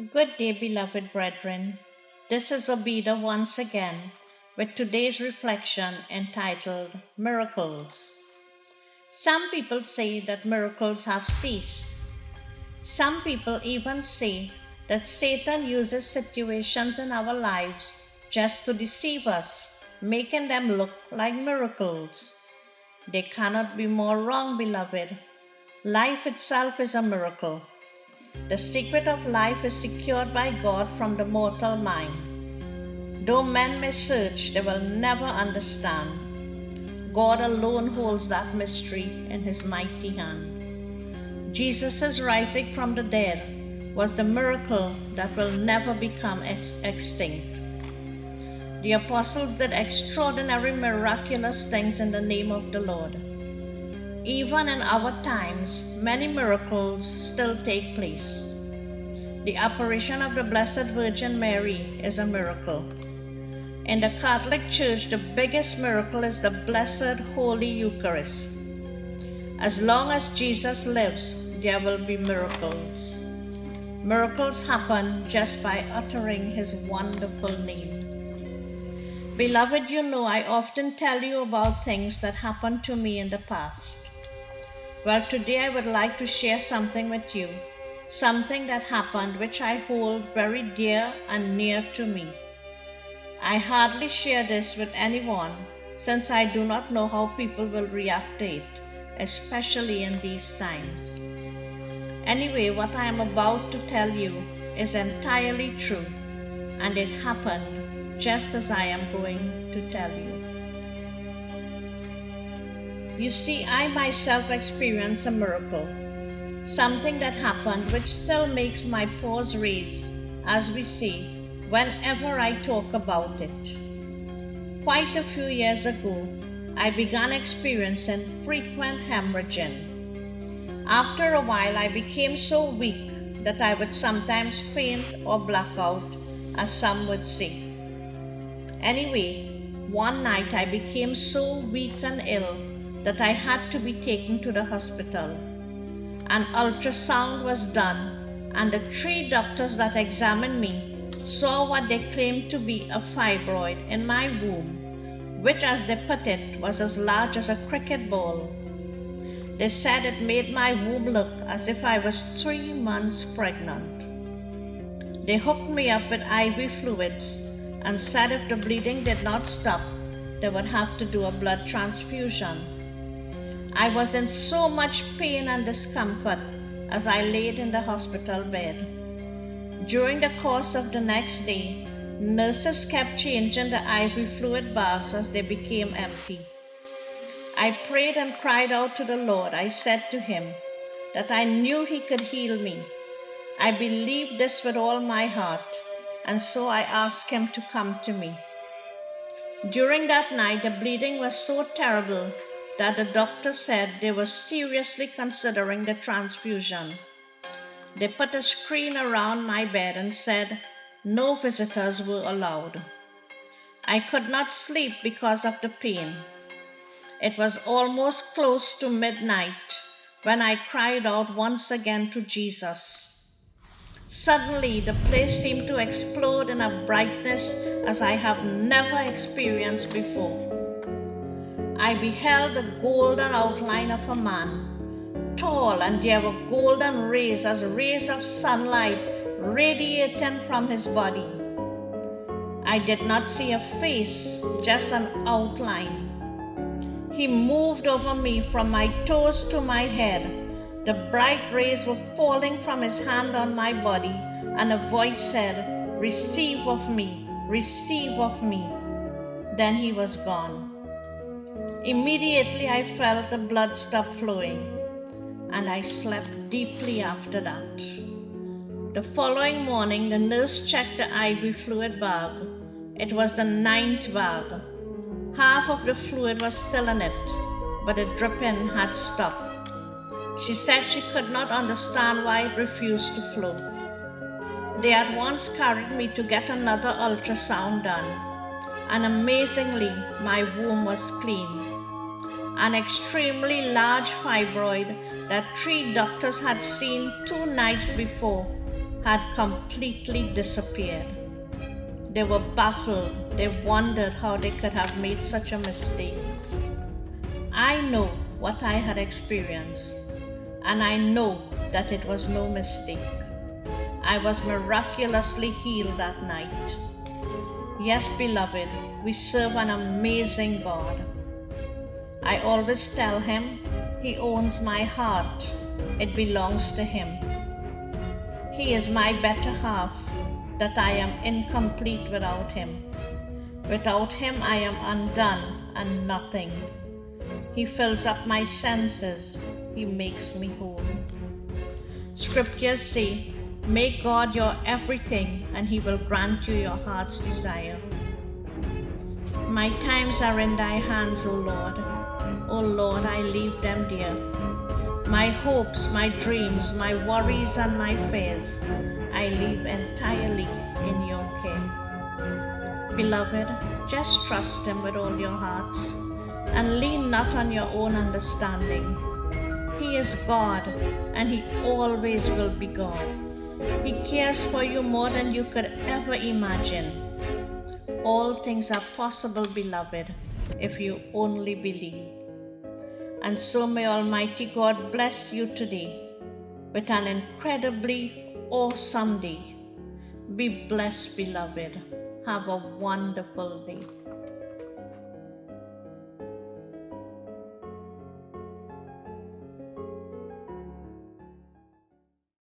Good day, beloved brethren. This is Zobida once again with today's reflection entitled Miracles. Some people say that miracles have ceased. Some people even say that Satan uses situations in our lives just to deceive us, making them look like miracles. They cannot be more wrong, beloved. Life itself is a miracle. The secret of life is secured by God from the mortal mind. Though men may search, they will never understand. God alone holds that mystery in his mighty hand. Jesus' rising from the dead was the miracle that will never become extinct. The apostles did extraordinary miraculous things in the name of the Lord. Even in our times, many miracles still take place. The apparition of the Blessed Virgin Mary is a miracle. In the Catholic Church, the biggest miracle is the Blessed Holy Eucharist. As long as Jesus lives, there will be miracles. Miracles happen just by uttering his wonderful name. Beloved, you know I often tell you about things that happened to me in the past. Well, today I would like to share something with you, something that happened which I hold very dear and near to me. I hardly share this with anyone since I do not know how people will react to it, especially in these times. Anyway, what I am about to tell you is entirely true, and it happened just as I am going to tell you. You see, I myself experienced a miracle, something that happened which still makes my paws raise, as we say, whenever I talk about it. Quite a few years ago, I began experiencing frequent hemorrhaging. After a while, I became so weak that I would sometimes faint or black out, as some would say. Anyway, one night I became so weak and ill that I had to be taken to the hospital. An ultrasound was done, and the 3 doctors that examined me saw what they claimed to be a fibroid in my womb, which, as they put it, was as large as a cricket ball. They said it made my womb look as if I was 3 months pregnant. They hooked me up with IV fluids and said if the bleeding did not stop, they would have to do a blood transfusion. I was in so much pain and discomfort as I laid in the hospital bed. During the course of the next day, nurses kept changing the IV fluid bags as they became empty. I prayed and cried out to the Lord. I said to him that I knew he could heal me. I believed this with all my heart, and so I asked him to come to me. During that night, the bleeding was so terrible that the doctor said they were seriously considering the transfusion. They put a screen around my bed and said no visitors were allowed. I could not sleep because of the pain. It was almost close to midnight when I cried out once again to Jesus. Suddenly, the place seemed to explode in a brightness as I have never experienced before. I beheld the golden outline of a man, tall, and there were golden rays as rays of sunlight radiating from his body. I did not see a face, just an outline. He moved over me from my toes to my head. The bright rays were falling from his hand on my body, and a voice said, "Receive of me, receive of me." Then he was gone. Immediately I felt the blood stop flowing, and I slept deeply after that. The following morning, the nurse checked the IV fluid bag. It was the 9th bag. Half of the fluid was still in it, but the dripping had stopped. She said she could not understand why it refused to flow. They at once carried me to get another ultrasound done, and amazingly, my womb was clean. An extremely large fibroid that 3 doctors had seen 2 nights before had completely disappeared. They were baffled. They wondered how they could have made such a mistake. I know what I had experienced, and I know that it was no mistake. I was miraculously healed that night. Yes, beloved, we serve an amazing God. I always tell him, he owns my heart. It belongs to him. He is my better half, that I am incomplete without him. Without him, I am undone and nothing. He fills up my senses. He makes me whole. Scriptures say, make God your everything, and he will grant you your heart's desire. My times are in thy hands, O Lord. O Lord, I leave them dear. My hopes, my dreams, my worries, and my fears, I leave entirely in your care. Beloved, just trust him with all your hearts, and lean not on your own understanding. He is God, and he always will be God. He cares for you more than you could ever imagine. All things are possible, beloved, if you only believe. And so may Almighty God bless you today with an incredibly awesome day. Be blessed, beloved. Have a wonderful day.